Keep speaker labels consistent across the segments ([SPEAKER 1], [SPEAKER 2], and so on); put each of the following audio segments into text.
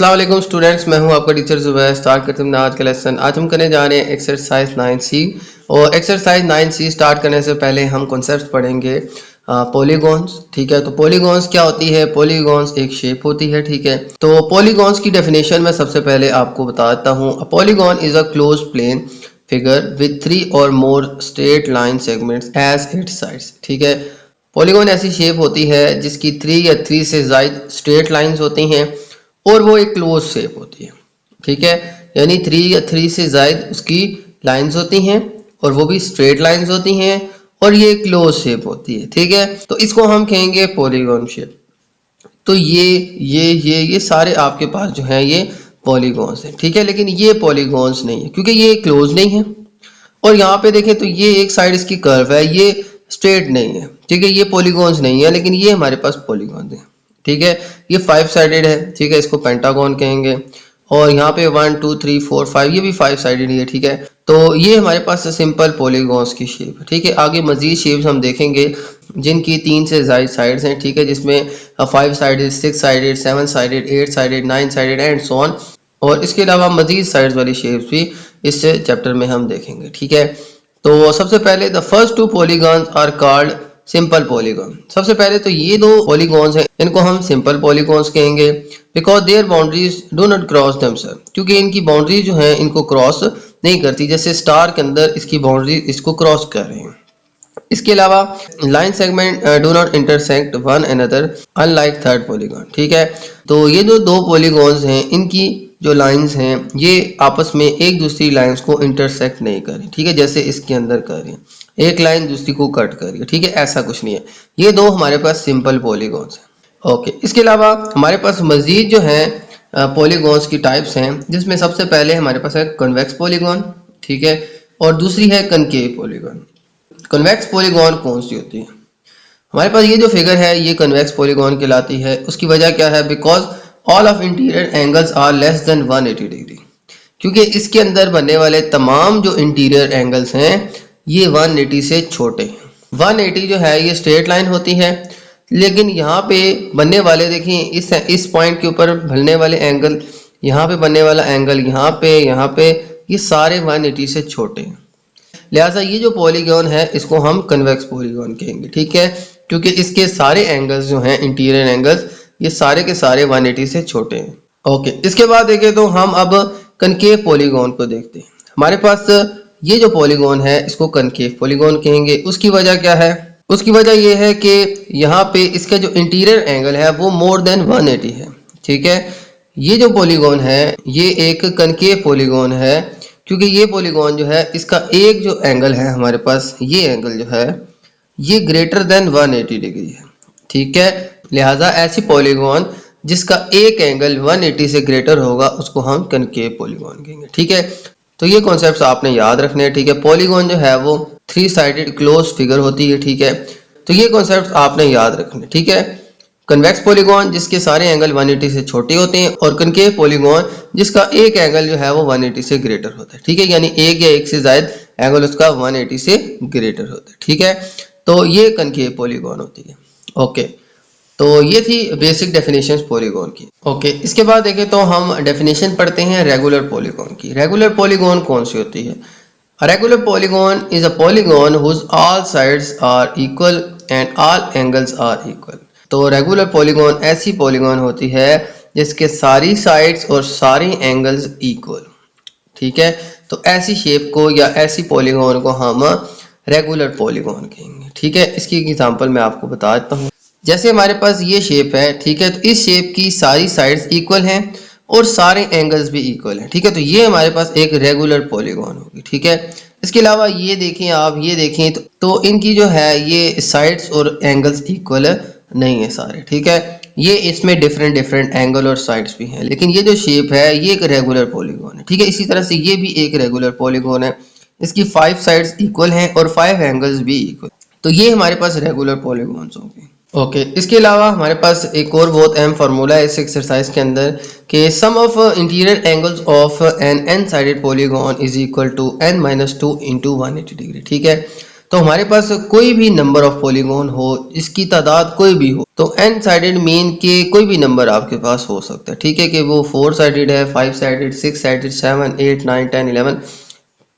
[SPEAKER 1] अस्सलाम वालेकुम स्टूडेंट्स, मैं हूं आपका टीचर ज़ुबैर। स्टार्ट करते हैं आज का लेसन। आज हम करने जा रहे हैं एक्सरसाइज 9C। और एक्सरसाइज 9C स्टार्ट करने से पहले हम कॉन्सेप्ट पढ़ेंगे पॉलीगॉन्स। ठीक है, तो पॉलीगॉन्स क्या होती है? पॉलीगॉन्स एक शेप होती है। ठीक है, तो पॉलीगॉन्स की डेफिनेशन मैं सबसे पहले आपको बता देता हूँ। Polygon is a close plane figure with 3 or more straight line segments as its sides. ठीक है, पॉलीगॉन ऐसी शेप होती है जिसकी 3 या 3 से ज़ायद स्ट्रेट लाइंस होती हैं और वो एक क्लोज शेप होती है। ठीक है, यानी 3 या 3 से ज़ायद उसकी लाइंस होती हैं और वो भी स्ट्रेट लाइंस होती हैं और ये क्लोज शेप होती है। ठीक है, तो इसको हम कहेंगे पॉलीगॉन शेप। तो ये सारे आपके पास जो है ये पॉलीगॉन्स हैं। ठीक है, लेकिन ये पॉलीगॉन्स नहीं है क्योंकि ये क्लोज नहीं है। और यहाँ पे देखें तो ये एक साइड इसकी कर्व है, ये स्ट्रेट नहीं है। ठीक है, ये पॉलीगॉन्स नहीं है, लेकिन ये हमारे पास पॉलीगॉन्स है। ठीक है, ये 5 साइडेड है। ठीक है, इसको पेंटागन कहेंगे। और यहाँ पे 1 2 3 4 5 ये भी 5 साइडेड ही है। ठीक है, तो ये हमारे पास सिंपल पॉलीगॉन्स की शेप है। ठीक है, आगे मजीद शेप्स हम देखेंगे जिनकी 3 से ज़ायद साइड्स हैं। ठीक है, जिसमें 5 sided, 6 sided, 7 sided, 8 sided, 9 sided and so on. और इसके अलावा मजीद साइड्स वाली शेप्स भी इस चैप्टर में हम देखेंगे। ठीक है, तो सबसे पहले the first 2 polygons are called simple polygon. सबसे पहले तो ये 2 पॉलीगॉन्स हैं, इनको हम सिंपल पॉलीगॉन्स कहेंगे because their boundaries do not cross themself, क्योंकि इनकी बाउंड्री जो है इनको क्रॉस नहीं करती। जैसे स्टार के अंदर इसकी बाउंड्री इसको क्रॉस कर रहे हैं। इसके अलावा line segment do not intersect one another unlike third polygon. ठीक है, तो ये जो 2 पॉलीगॉन्स हैं इनकी जो लाइंस हैं ये आपस में एक दूसरी लाइंस को इंटरसेक्ट नहीं कर रही। ठीक है, जैसे इसके अंदर कर रही है, एक लाइन दूसरी को कट कर रही है। ठीक है, ऐसा कुछ नहीं है। ये 2 हमारे पास सिंपल पॉलीगॉन्स हैं। ओके, इसके अलावा हमारे पास मजीद जो है पॉलीगॉन्स की टाइप्स हैं, जिसमें सबसे पहले हमारे पास है कन्वेक्स पॉलीगॉन। ठीक है, और दूसरी है कनकेव पॉलीगॉन। कन्वेक्स पॉलीगॉन कौन सी होती है? हमारे पास ये जो फिगर है ये कन्वेक्स पॉलीगॉन कहलाती है। उसकी वजह क्या है? Because all of interior angles are less than 180 degree, क्योंकि इसके अंदर बनने वाले तमाम जो इंटीरियर एंगल्स हैं ये 180 से छोटे हैं। 180 जो है ये स्ट्रेट लाइन होती है, लेकिन यहाँ पे बनने वाले देखिए इस पॉइंट के ऊपर बनने वाले एंगल, यहाँ पे बनने वाला एंगल, यहाँ पे ये सारे 180 से छोटे हैं। लिहाजा ये जो पॉलीगॉन है इसको हम कन्वेक्स पॉलीगॉन कहेंगे। ठीक है, क्योंकि इसके सारे एंगल्स जो हैं इंटीरियर एंगल्स ये सारे के सारे 180 से छोटे हैं। ओके, इसके बाद देखें तो हम अब कनकेव पॉलीगॉन को देखते हैं। हमारे पास ये जो पॉलीगॉन है इसको कनकेव पॉलीगॉन कहेंगे। उसकी वजह क्या है? उसकी वजह ये है कि यहाँ पे इसका जो इंटीरियर एंगल है वो मोर देन 180 है। ठीक है, ये जो पॉलीगॉन है ये एक कनकेव पॉलीगॉन है, क्योंकि ये पॉलीगॉन जो है इसका एक जो एंगल है हमारे पास, ये एंगल जो है ये ग्रेटर देन 180 डिग्री है। ठीक है, लिहाजा ऐसी पॉलीगॉन जिसका एक एंगल 180 से ग्रेटर होगा उसको हम कनकेव पॉलीगॉन कहेंगे। ठीक है, तो ये कॉन्सेप्ट्स आपने याद रखने हैं। ठीक है, पॉलीगॉन जो है वो 3 साइडेड क्लोज फिगर होती है। ठीक है, तो ये कॉन्सेप्ट्स आपने याद रखने। ठीक है, कन्वेक्स पॉलीगॉन जिसके सारे एंगल 180 से छोटे होते हैं और कनकेव पॉलीगॉन जिसका एक एंगल जो है वो 180 से ग्रेटर होता है। ठीक है, यानी एक या एक से ज्यादा एंगल उसका 180 से ग्रेटर होता है। ठीक है, तो ये कनकेव पॉलीगॉन होती है। ओके, तो ये थी बेसिक डेफिनेशंस पॉलीगॉन की। ओके, इसके बाद देखें तो हम डेफिनेशन पढ़ते हैं रेगुलर पॉलीगॉन की। रेगुलर पॉलीगॉन कौन सी होती है? Regular polygon is a polygon whose all sides are equal and all angles are equal. तो रेगुलर पॉलीगॉन ऐसी पॉलीगॉन होती है जिसके सारी साइड्स और सारे एंगल्स इक्वल। ठीक है, तो ऐसी शेप को या ऐसी पॉलीगॉन को हम रेगुलर पॉलीगॉन कहेंगे। ठीक है, इसकी एग्जांपल मैं आपको बता देता हूँ। जैसे हमारे पास ये शेप है, ठीक है, तो इस शेप की सारी साइड्स इक्वल हैं और सारे एंगल्स भी इक्वल हैं। ठीक है, तो ये हमारे पास एक रेगुलर पॉलीगॉन होगी। ठीक है, इसके अलावा ये देखें, आप ये देखें तो इनकी जो है ये साइड्स और एंगल्स इक्वल नहीं है सारे। ठीक है, ये इसमें डिफरेंट एंगल और साइड्स भी हैं, लेकिन ये जो शेप है ये एक रेगुलर पॉलीगॉन है। ठीक है, इसी तरह से ये भी एक रेगुलर पॉलीगॉन है, इसकी 5 साइड्स इक्वल हैं और 5 एंगल्स भी इक्वल। तो ये हमारे पास रेगुलर पॉलीगॉन्स होंगे। ओके, इसके अलावा हमारे पास एक और बहुत अहम फार्मूला है इस एक्सरसाइज के अंदर कि sum of interior angles of n sided polygon is equal to n - 2 × 180 degree. ठीक है, तो हमारे पास कोई भी नंबर ऑफ पॉलीगॉन हो, इसकी तादाद कोई भी हो, तो n साइडेड मीन के कोई भी नंबर आपके पास हो सकता है, ठीक है, कि वो 4 साइडेड है, 5 साइडेड, 6 साइडेड, 7, 8, 9, 10, 11,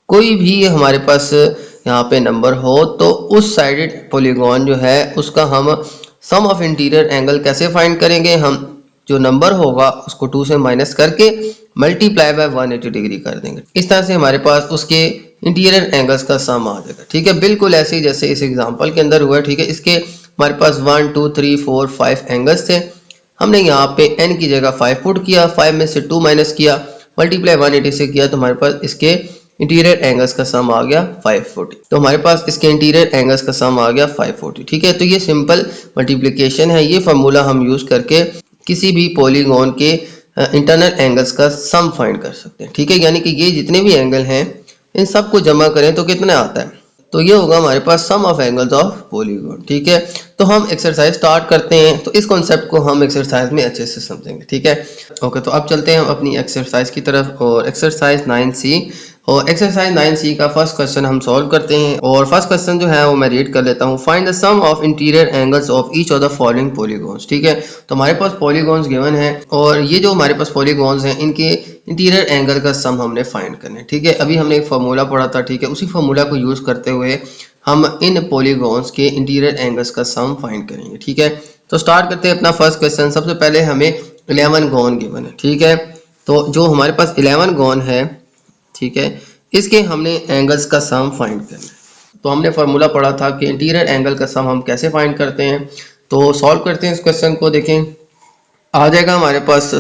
[SPEAKER 1] कोई भी हमारे पास यहाँ पे नंबर हो, तो उस साइडेड पॉलीगॉन जो है उसका हम सम ऑफ इंटीरियर एंगल कैसे फाइंड करेंगे? हम जो नंबर होगा उसको 2 से माइनस करके मल्टीप्लाई बाय 180 डिग्री कर देंगे। इस तरह से हमारे पास उसके इंटीरियर एंगल्स का सम आ जाएगा, ठीक है, बिल्कुल ऐसे ही जैसे इस एग्जांपल के अंदर हुआ है, ठीक है। इसके हमारे पास 1 2 3 4 5 एंगल्स थे, हमने यहाँ पे n की जगह 5 पुट किया, 5 में से 2 माइनस किया, मल्टीप्लाई 180 से किया, तो हमारे पास इसके इंटीरियर एंगल्स का सम आ गया 540। तो हमारे पास इसके इंटीरियर एंगल्स का सम आ गया 540, ठीक है। तो ये सिंपल मल्टीप्लिकेशन है, ये फार्मूला हम यूज करके किसी भी पॉलीगॉन के इंटरनल एंगल्स का सम फाइंड कर सकते हैं, ठीक है। यानी कि ये जितने भी एंगल हैं इन सबको जमा करें तो कितना आता है? तो ये होगा हमारे पास sum of angles of polygon, ठीक है। तो हम एक्सरसाइज स्टार्ट करते हैं, तो इस कॉन्सेप्ट को हम एक्सरसाइज में अच्छे से समझेंगे, ठीक है। ओके, तो अब चलते हैं हम अपनी एक्सरसाइज की तरफ, और एक्सरसाइज 9C, और एक्सरसाइज 9C का फर्स्ट क्वेश्चन हम सॉल्व करते हैं। और फर्स्ट क्वेश्चन जो है वो मैं रीड कर लेता हूँ। Find the sum of interior angles of each of the following polygons, ठीक है। तो हमारे पास पॉलीगॉन्स गिवन है, और ये जो हमारे पास पॉलीगॉन्स हैं इनके इंटीरियर एंगल का सम हमने फाइंड करना है, ठीक है। अभी हमने एक फार्मूला पढ़ा था, ठीक है, उसी फार्मूला को यूज करते हुए हम इन पॉलीगॉन्स के इंटीरियर एंगल्स का सम फाइंड करेंगे, ठीक है। तो स्टार्ट करते हैं अपना फर्स्ट क्वेश्चन। सबसे पहले हमें 11 गॉन गिवन है, ठीक है। तो जो हमारे पास 11 गॉन है, ठीक है, इसके हमने एंगल्स का सम फाइंड करना है। तो हमने फार्मूला पढ़ा था कि इंटीरियर एंगल का सम हम कैसे फाइंड करते हैं। तो सॉल्व करते हैं इस क्वेश्चन को। देखें, आ जाएगा हमारे पास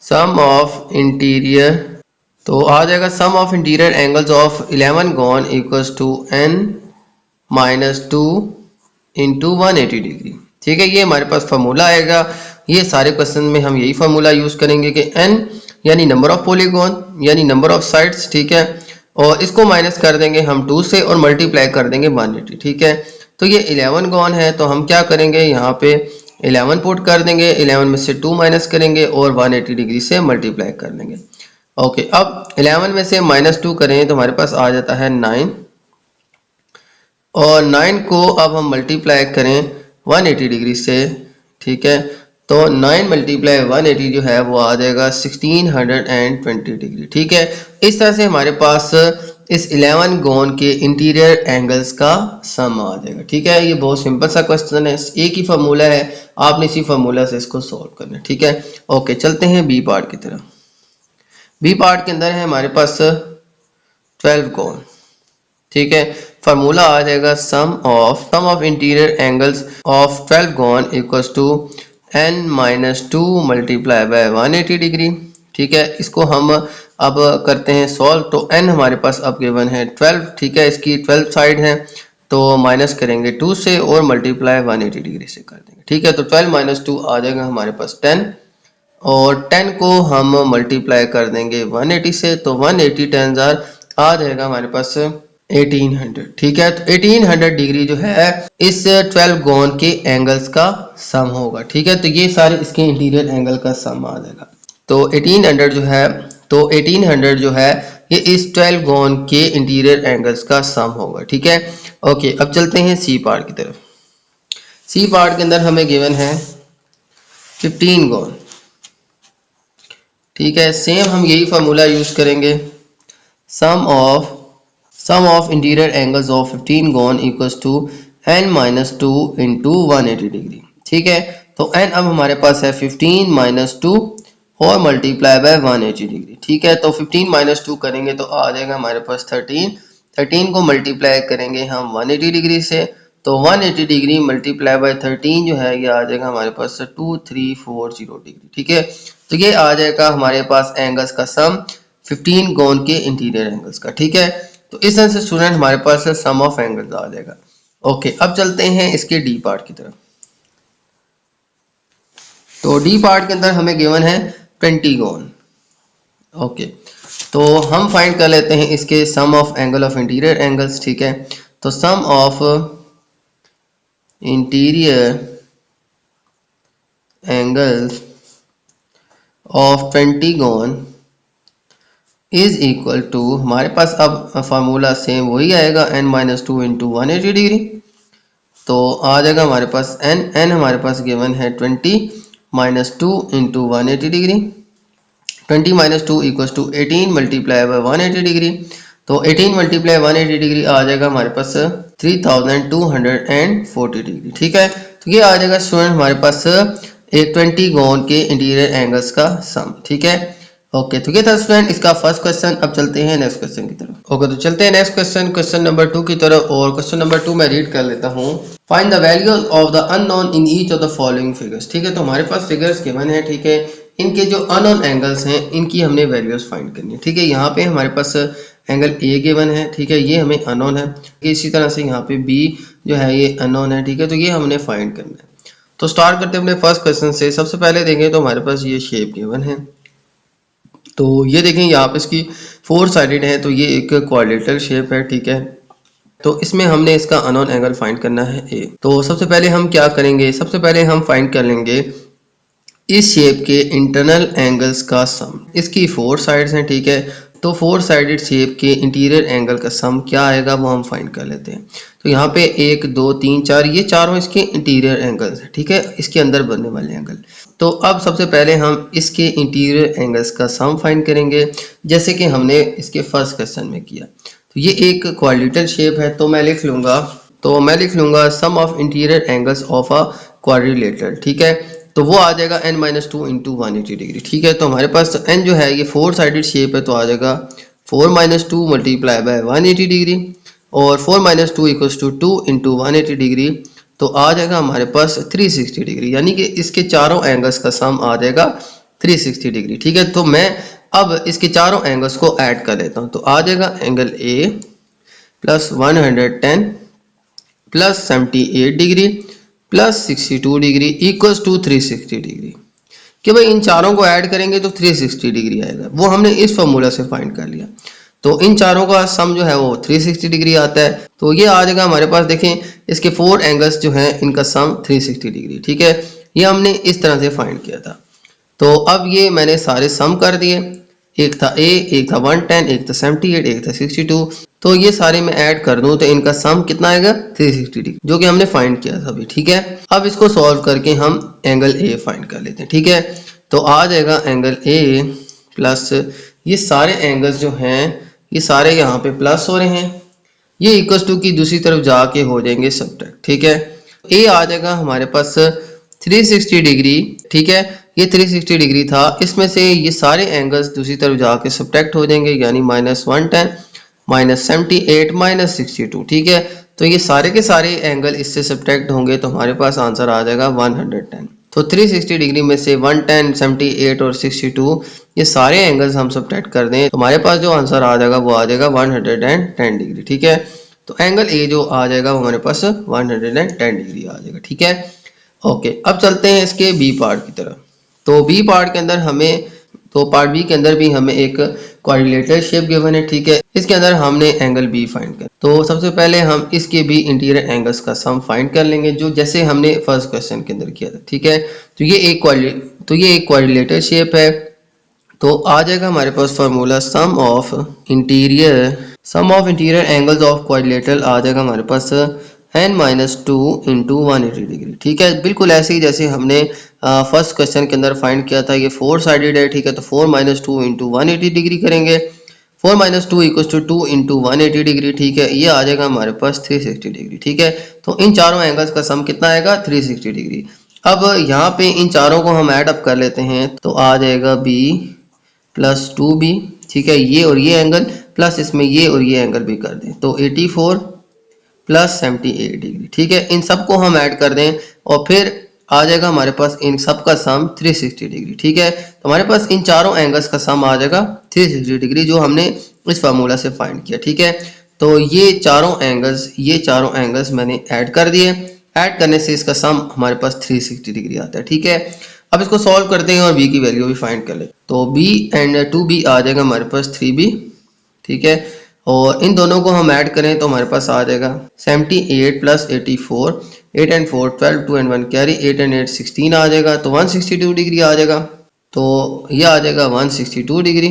[SPEAKER 1] सम ऑफ इंटीरियर, तो आ जाएगा sum of interior angles of 11 gon equals to n minus 2 into 180 degree, ठीक है। ये हमारे पास फार्मूला आएगा। ये सारे क्वेश्चन में हम यही फार्मूला यूज करेंगे कि n यानी नंबर ऑफ पॉलीगॉन यानी नंबर ऑफ साइड्स, ठीक है, और इसको माइनस कर देंगे हम 2 से और मल्टीप्लाई कर देंगे 180, ठीक है। तो ये 11 गॉन है, तो हम क्या करेंगे, यहाँ पे 11 पुट कर देंगे, 11 में से 2 माइनस करेंगे और 180 डिग्री से मल्टीप्लाई कर देंगे। ओके, अब 11 में से -2 करें तो हमारे पास आ जाता है 9, और 9 को अब हम मल्टीप्लाई करें 180 डिग्री से, ठीक है। तो 9 मल्टीप्लाई 180 जो है वो आ जाएगा 1620 डिग्री, ठीक है। इस तरह से हमारे पास इस 11 गॉन के इंटीरियर एंगल्स का सम आ जाएगा, ठीक है। ये बहुत सिंपल सा क्वेश्चन है, एक ही फार्मूला है, आपने इसी फार्मूला से इसको सॉल्व करना है, ठीक है। ओके, चलते हैं बी पार्ट की तरफ। बी पार्ट के अंदर है हमारे पास 12 गॉन, ठीक है। फार्मूला आ जाएगा sum of interior angles of 12 gon equals to n minus 2 multiply by 180 degree, ठीक है। इसको हम अब करते हैं सॉल्व। तो n हमारे पास अब गिवन है 12, ठीक है, इसकी 12 साइड है, तो माइनस करेंगे 2 से और मल्टीप्लाई 180 डिग्री से कर देंगे, ठीक है। तो 12 माइनस 2 आ जाएगा हमारे पास 10, और 10 को हम मल्टीप्लाई कर देंगे 180 से, तो 180 10 आ जाएगा हमारे पास 1800, ठीक है। तो 1800 डिग्री जो है इस 12 गॉन के एंगल्स का सम होगा, ठीक है। तो ये सारे इसके इंटीरियर एंगल का सम आ जाएगा। तो 1800 जो है ये इस 12 गॉन के इंटीरियर एंगल्स का सम होगा, ठीक है। ओके, अब चलते हैं सी पार्ट की तरफ। सी पार्ट के अंदर हमें गिवन है 15 गॉन, ठीक है। सेम हम यही फार्मूला यूज करेंगे, sum of interior angles of 15 gon equals to n minus 2 into 180 degree, ठीक है। तो n अब हमारे पास है 15 माइनस 2 और मल्टीप्लाई बाय 180 डिग्री, ठीक है। तो 15 माइनस 2 करेंगे तो आ जाएगा हमारे पास 13 को मल्टीप्लाई करेंगे हम 180 डिग्री से, तो 180 डिग्री मल्टीप्लाई बाय 13 जो है ये आ जाएगा हमारे पास 2340 डिग्री, ठीक है। तो ये आ जाएगा हमारे पास एंगल्स का सम 15 गॉन के इंटीरियर एंगल्स का, ठीक है। तो इस तरह से स्टूडेंट हमारे पास सम ऑफ एंगल्स आ जाएगा। ओके, अब चलते हैं इसके डी पार्ट की तरफ। तो डी पार्ट के अंदर हमें गिवन है 20 गॉन। ओके, तो हम फाइंड कर लेते हैं इसके sum of angle of interior angles, ठीक है। तो sum of interior angles of 20 gon is equal to, हमारे पास अब फार्मूला सेम वही आएगा, n minus two into 180 degree. तो आ जाएगा हमारे पास n हमारे पास गिवन है 20 minus two into 180 degree. 20 minus two equals to 18 multiply by 180 degree. तो 18 मल्टीप्लाई 180 डिग्री आ जाएगा हमारे पास 3240 डिग्री। ठीक है, तो ये आ जाएगा स्टूडेंट हमारे पास एक 20 गोन के इंटीरियर एंगल्स का सम। ठीक है, ओके, तो ये था स्टूडेंट इसका फर्स्ट क्वेश्चन। अब चलते हैं नेक्स्ट क्वेश्चन की तरफ। ओके, तो चलते हैं नेक्स्ट क्वेश्चन, क्वेश्चन नंबर 2 की तरफ। और क्वेश्चन नंबर 2 मैं रीड कर लेता हूँ। Find the values of the unknown in each of the following figures. ठीक है, तो हमारे पास फिगर्स गिवन है। ठीक है, इनके जो अननोन एंगल्स हैं इनकी हमने वैल्यूज फाइंड करनी है। ठीक है, यहाँ पे हमारे पास एंगल ए गिवन है। ठीक है, ये हमें अननोन है। इसी तरह से यहाँ पे बी जो है ये अननोन है। ठीक है, तो ये हमने फाइंड करना है। तो स्टार्ट करते हैं अपने फर्स्ट क्वेश्चन से। सबसे पहले देखें तो हमारे पास ये शेप गिवन है। तो ये देखें यहाँ पे इसकी 4 साइडेड है, तो ये एक क्वाड्रिलेटरल शेप है। ठीक है, तो इसमें हमने इसका अननोन एंगल फाइंड करना है ए। तो सबसे पहले हम क्या करेंगे, सबसे पहले हम फाइंड कर लेंगे इस शेप के इंटरनल एंगल्स का सम। इसकी 4 साइड्स हैं। ठीक है, तो 4 साइडेड शेप के इंटीरियर एंगल का सम क्या आएगा वो हम फाइंड कर लेते हैं। तो यहाँ पे 1 2 3 4 ये चारों इसके इंटीरियर एंगल्स हैं। ठीक है, इसके अंदर बनने वाले एंगल। तो अब सबसे पहले हम इसके इंटीरियर एंगल्स का सम फाइंड करेंगे, जैसे कि हमने इसके फर्स्ट क्वेश्चन में किया। तो ये एक क्वाड्रिलेटरल शेप है, तो मैं लिख लूंगा sum of interior angles of a quadrilateral. ठीक है, तो वो आ जाएगा n minus two into 180 degree. ठीक है, तो हमारे पास n जो है ये 4 साइडेड शेप है, तो आ जाएगा 4 minus two multiply by 180 degree. और 4 minus two equals to 2 into 180 degree, तो आ जाएगा हमारे पास 360 डिग्री। यानी कि इसके चारों एंगल्स का सम आ जाएगा 360 डिग्री। ठीक है, तो मैं अब इसके चारों एंगल्स को ऐड कर लेता हूँ। तो आ जाएगा angle A plus 110 plus 78 degree plus 62 degree equals to 360 degree. कि भाई इन चारों को ऐड करेंगे तो 360 डिग्री आएगा, वो हमने इस फॉर्मूला से फाइंड कर लिया। तो इन चारों का सम जो है वो 360 डिग्री आता है। तो ये आ जाएगा हमारे पास, देखें इसके 4 एंगल्स जो हैं इनका सम 360 डिग्री। ठीक है, ये हमने इस तरह से फाइंड किया था। तो अब ये मैंने सारे सम कर दिए, एक था ए, एक था 110, एक था 78, एक था 62। तो ये सारे मैं ऐड कर दूं तो इनका सम कितना आएगा 360 डिग्री, जो कि हमने फाइंड किया था अभी। ठीक है, अब इसको सॉल्व करके हम एंगल ए फाइंड कर लेते हैं। ठीक है, तो आ जाएगा एंगल ए प्लस ये सारे एंगल्स जो हैं ये सारे यहाँ पे प्लस हो रहे हैं, ये इक्वल्स टू की दूसरी तरफ जाके हो जाएंगे सब्ट्रैक्ट। ठीक है, ए आ जाएगा हमारे पास 360 डिग्री। ठीक है, ये 360 डिग्री था, इसमें से ये सारे एंगल्स दूसरी तरफ जाके सब्ट्रैक्ट हो जाएंगे, यानी माइनस 110 माइनस 78 माइनस 62। ठीक है, तो ये सारे के सारे एंगल इससे सब्ट्रैक्ट होंगे, तो हमारे पास आंसर आ जाएगा 110। तो 360 डिग्री में से 110, 78 और 62 ये सारे एंगल्स हम सब्ट्रैक्ट कर दें, तो हमारे पास जो आंसर आ जाएगा वो आ जाएगा 110 डिग्री। ठीक है, तो एंगल ए जो आ जाएगा वो हमारे पास 110 डिग्री आ जाएगा। ठीक है, ओके, अब चलते हैं इसके बी पार्ट की तरफ। तो बी पार्ट के अंदर हमें, तो पार्ट बी के अंदर भी हमें एक क्वाड्रिलेटरल शेप गिवन है। ठीक है, इसके अंदर हमने एंगल बी फाइंड कर। तो सबसे पहले हम इसके भी इंटीरियर एंगल्स का सम फाइंड कर लेंगे, जो जैसे हमने फर्स्ट क्वेश्चन के अंदर किया था। ठीक है, तो ये एक क्वाड्रिलेटरल शेप है। तो आ जाएगा हमारे पास formula sum of interior angles of quadrilateral आ जाएगा हमारे पास n minus two into 180 degree. ठीक है, बिल्कुल ऐसे ही जैसे हमने फर्स्ट क्वेश्चन के अंदर फाइंड किया था। ये 4 साइडेड है। ठीक है, तो 4 माइनस टू इंटू 180 डिग्री करेंगे। 4 minus two equal to 2 into 180 degree. ठीक है, ये आ जाएगा हमारे पास 360 डिग्री। ठीक है, तो इन चारों एंगल्स का सम कितना आएगा 360 डिग्री। अब यहाँ पे इन चारों को हम ऐड अप कर लेते हैं, तो आ जाएगा b प्लस 2b। ठीक है, ये और ये एंगल प्लस इसमें ये और ये एंगल भी कर दें, तो 84 प्लस 78 डिग्री। ठीक है, इन सब को हम ऐड कर दें और फिर आ जाएगा हमारे पास इन सब का सम 360 डिग्री। ठीक है, तो हमारे पास इन चारों एंगल्स का सम आ जाएगा 360 डिग्री, जो हमने इस फार्मूला से फाइंड किया। ठीक है, तो ये चारों एंगल्स मैंने ऐड कर दिए। ऐड करने से इसका सम हमारे पास 360 डिग्री आता है। ठीक है, अब इसको सॉल्व करते हैं और b की वैल्यू भी फाइंड कर लेते हैं। तो b एंड 2b आ जाएगा हमारे पास 3b। ठीक है, और इन दोनों को हम ऐड करें तो हमारे पास आ जाएगा 78 plus 84, 8 and 4 12, 2 and 1 carry, 8 and 8 16 आ जाएगा, तो 162 डिग्री आ जाएगा। तो ये आ जाएगा 162 डिग्री।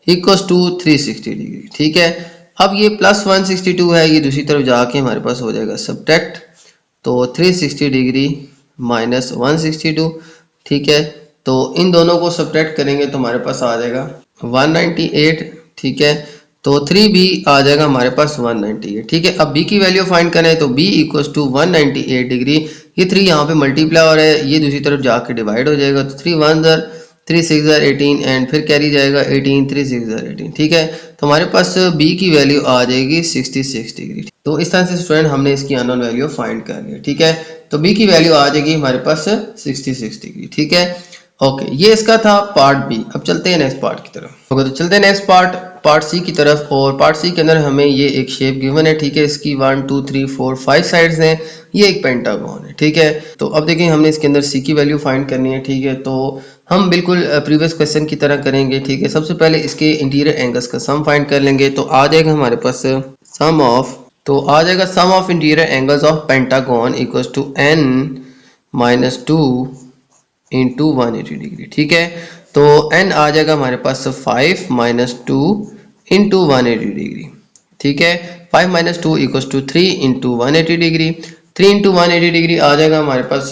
[SPEAKER 1] Equals to 360 degree. ठीक है, अब ये प्लस 162 है, ये दूसरी तरफ जाके हमारे पास हो जाएगा सब्ट्रैक्ट, तो 360 डिग्री माइनस 162। ठीक है, तो इन दोनों को सब्ट्रैक्ट करेंगे तो हमारे पास आ जाएगा 198। ठीक है, तो 3 भी आ जाएगा हमारे पास 198। ठीक है, अब b की वैल्यू फाइंड करें तो b इक्वल्स टू 198 डिग्री, ये 3 यहाँ पे मल्टीप्लाई हो रहा है, ये दूसरी तरफ जाके डिवाइड हो जाएगा, तो 3 1 ज़र 3 6 ज़र 18 एंड फिर कैरी जाएगा 18, 3 6 ज़र 18। ठीक है, तो हमारे पास b की वैल्यू आ जाएगी 66 डिग्री। तो इस तरह से स्टूडेंट हमने इसकी अननोन वैल्यू फाइंड कर लिया। ठीक है, तो b की वैल्यू आ जाएगी हमारे पास 66 डिग्री। ठीक है, ओके, ये इसका था पार्ट बी। अब चलते हैं नेक्स्ट पार्ट की तरफ। ओके, तो चलते हैं नेक्स्ट पार्ट सी की तरफ। और पार्ट सी के अंदर हमें ये एक शेप गिवन है। ठीक है, इसकी 1 2 3 4 5 साइड्स हैं, ये एक पेंटागन है। ठीक है, तो अब देखें हमने इसके अंदर सी की वैल्यू फाइंड करनी है। ठीक है, तो हम बिल्कुल प्रीवियस क्वेश्चन की तरह करेंगे। ठीक है, सबसे पहले इसके इंटीरियर एंगल्स का सम फाइंड कर लेंगे, तो आ जाएगा हमारे पास sum of interior angles of pentagon equals to n minus 2 into 180 degree. ठीक है, तो n आ जाएगा हमारे पास 5 माइनस 2 इंटू 180 डिग्री। ठीक है, 5 minus 2 equals to 3 into 180 degree. 3 into 180 degree आ जाएगा हमारे पास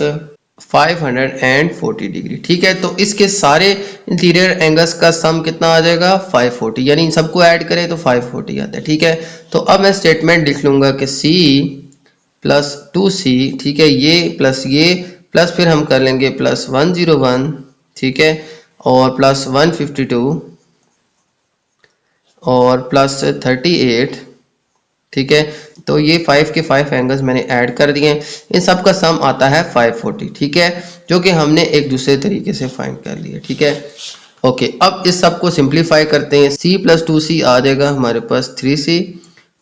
[SPEAKER 1] 540 डिग्री। ठीक है, तो इसके सारे इंटीरियर एंगल्स का सम कितना आ जाएगा 540, यानी इन सबको ऐड करें तो 540 आता है। ठीक है, तो अब मैं स्टेटमेंट लिख लूंगा कि c प्लस 2c, ठीक है, ये प्लस फिर हम कर लेंगे प्लस 101, ठीक है, और प्लस 152 और प्लस 38। ठीक है, तो ये 5 के 5 एंगल्स मैंने ऐड कर दिए, इन सब का सम आता है 540। ठीक है, जो कि हमने एक दूसरे तरीके से फाइंड कर लिया। ठीक है, ओके, अब इस सब को सिंप्लीफाई करते हैं। c प्लस 2c आ जाएगा हमारे पास 3c,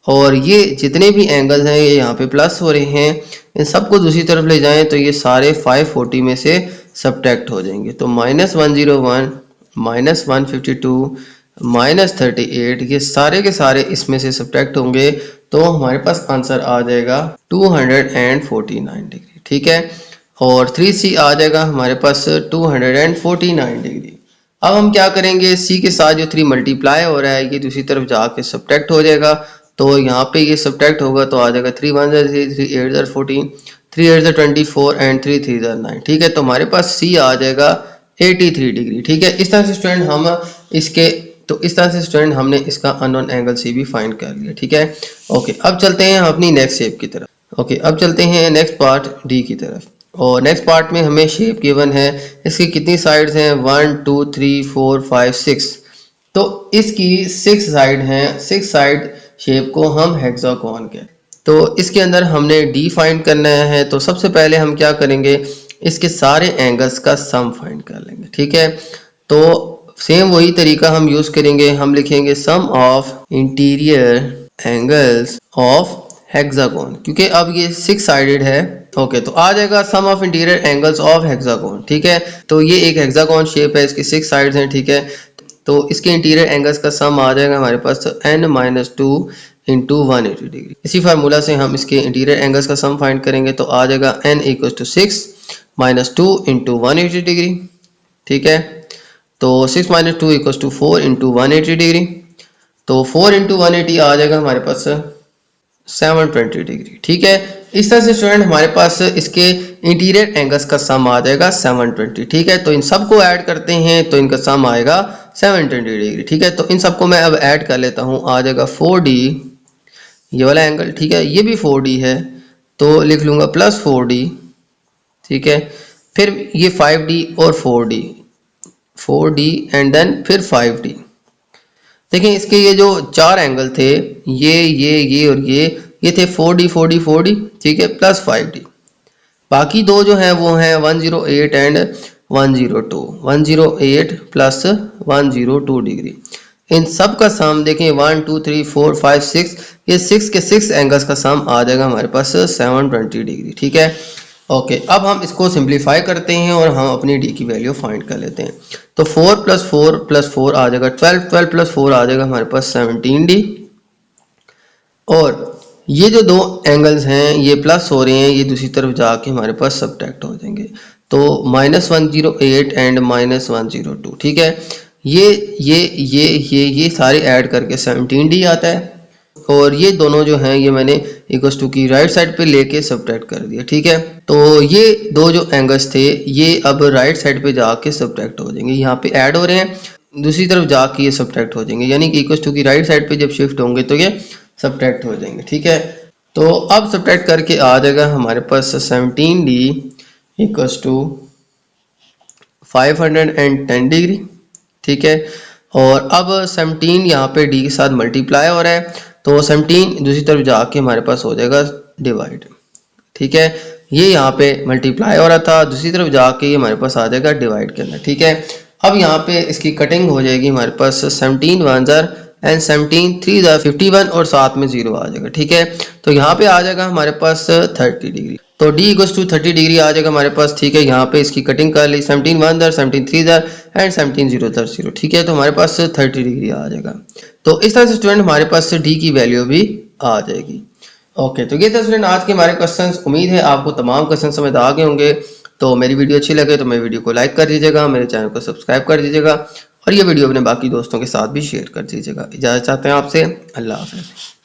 [SPEAKER 1] और ये जितने भी एंगल्स हैं ये यहाँ पे प्लस हो रहे हैं, इन सबको दूसरी तरफ ले जाएं तो ये सारे 540 में से सब्ट्रैक्ट हो जाएंगे, तो माइनस 101 माइनस 152 माइनस 38, ये सारे के सारे इसमें से सब्ट्रैक्ट होंगे, तो हमारे पास आंसर आ जाएगा 249 डिग्री। ठीक है, और 3c आ जाएगा हमारे पास 249 डिग्री। अब हम क्या करेंगे, c के साथ जो 3 मल्टीप्लाई हो रहा है ये दूसरी तरफ जाके सब्ट्रैक्ट हो जाएगा, तो यहाँ पे ये सब्ट्रैक्ट होगा तो आ जाएगा 3 1 3 3 8 14 3 8 24 एंड 3 3 9। ठीक है, तो हमारे पास c आ जाएगा 83 डिग्री। ठीक है, इस तरह से स्टूडेंट हमने इसका अननोन एंगल c भी फाइंड कर लिया। ठीक है, ओके, अब चलते हैं अपनी नेक्स्ट शेप की तरफ। ओके, अब चलते हैं नेक्स्ट पार्ट डी की तरफ। और नेक्स्ट पार्ट में हमें शेप गिवन है, इसकी कितनी साइड्स हैं 1 2 3 4 5 6, तो इसकी 6 साइड हैं। 6 साइड शेप को हम हेक्सागोन कहते हैं। तो इसके अंदर हमने डी फाइंड करना है, तो सबसे पहले हम क्या करेंगे, इसके सारे एंगल्स का सम फाइंड कर लेंगे। ठीक है, तो सेम वही तरीका हम यूज करेंगे, हम लिखेंगे sum of interior angles of hexagon, क्योंकि अब ये 6 साइडेड है। ओके, तो आ जाएगा sum of interior angles of hexagon. ठीक है, तो ये एक हेक्सागोन शेप है, इसकी 6 साइड्स हैं। ठीक है, तो इसके इंटीरियर एंगल्स का सम आ जाएगा हमारे पास n माइनस 2 इंटू 180 डिग्री। इसी फार्मूला से हम इसके इंटीरियर एंगल्स का सम फाइंड करेंगे, तो आ जाएगा n equal to 6 minus 2 into 180 degree. ठीक है, तो 6 minus 2 equal to 4 into 180 degree, तो 4 इंटू 180 आ जाएगा हमारे पास 720 डिग्री। ठीक है, इस तरह से स्टूडेंट हमारे पास इसके इंटीरियर एंगल्स का सम आ जाएगा 720। ठीक है, तो इन सबको ऐड करते हैं तो इनका सम आएगा 720 डिग्री। ठीक है, तो इन सबको मैं अब ऐड कर लेता हूँ, आ जाएगा 4d ये वाला एंगल। ठीक है, ये भी 4d है, तो लिख लूँगा प्लस 4d। ठीक है, फिर ये 5d और 4d एंड देन फिर 5d। देखें इसके ये जो 4 एंगल थे, ये और ये थे 4d 4d 4d। ठीक है, प्लस 5d। बाकी दो जो हैं वो हैं 108 एंड 102, 108 प्लस 102 डिग्री। इन सब का सम देखें 1 2 3 4 5 6, ये 6 के 6 एंगल्स का सम आ जाएगा हमारे पास 720 डिग्री। ठीक है, ओके, अब हम इसको सिंप्लीफाई करते हैं और हम अपनी डी की वैल्यू फाइंड कर लेते हैं। तो 4 प्लस 4 प्लस 4 आ जाएगा 12, 12 प्लस 4 आ जाएगा हमारे पास 17d। और ये जो दो एंगल्स हैं ये प्लस हो रहे हैं, ये दूसरी तरफ जाके हमारे पास सब्ट्रैक्ट हो जाएंगे, तो माइनस 108 एंड माइनस 102। ठीक है, ये सारे ऐड करके 17D आता है, और ये दोनों जो हैं ये मैंने इक्वल्स टू की राइट साइड पे लेके सब्ट्रैक्ट कर दिया, ठीक है। तो ये दो जो एंगल्स थे ये अब राइट साइड पे जाके सब्ट्रैक्ट हो जाएंगे, यहाँ पे ऐड हो रहे हैं, दूसरी तरफ जाके ये सब्ट्रैक्ट हो जाएंगे, यानी कि इक्वल्स टू की राइट साइड पे जब शिफ्ट होंगे तो ये सब्ट्रैक्ट हो जाएंगे, ठीक है। तो अब सब्ट्रैक्ट करके आ जाएगा हमारे पास 17D इक्वल्स टू 510 डिग्री, ठीक है। और अब 17 यहाँ पे d के साथ मल्टीप्लाई हो रहा है, तो 17 दूसरी तरफ जाके हमारे पास हो जाएगा डिवाइड, ठीक है। ये यहाँ पे मल्टीप्लाई हो रहा था, दूसरी तरफ जाके ये हमारे पास आ जाएगा डिवाइड के अंदर, ठीक है। अब यहाँ पे इसकी कटिंग हो जाएगी हमारे पास 17 1 जार एंड 17 3 जार 51 और साथ में 0 आ जाएगा, ठीक है। तो यहाँ पे आ जाएगा हमारे पास 30 डिग्री, तो d इक्वल्स टू 30 डिग्री आ जाएगा हमारे पास, ठीक है। यहाँ पे इसकी कटिंग कर ली, 17 1 जार 17 3 जार एंड 17 0 जार 0, ठीक है। तो हमारे पास 30 डिग्री आ जाएगा। तो इस तरह से स्टूडेंट हमारे पास d की वैल्यू भी आ जाएगी। ओके, तो ये था स्टूडेंट आज के हमारे क्वेश्चंस। उम्मीद है आपको तमाम क्वेश्चन समझ आ गए होंगे। तो मेरी वीडियो अच्छी लगे तो मेरी वीडियो को लाइक कर दीजिएगा, मेरे चैनल को सब्सक्राइब कर दीजिएगा और ये वीडियो अपने बाकी दोस्तों के साथ भी शेयर कर दीजिएगा। इजाज़त चाहते हैं आपसे, अल्लाह हाफ़िज़।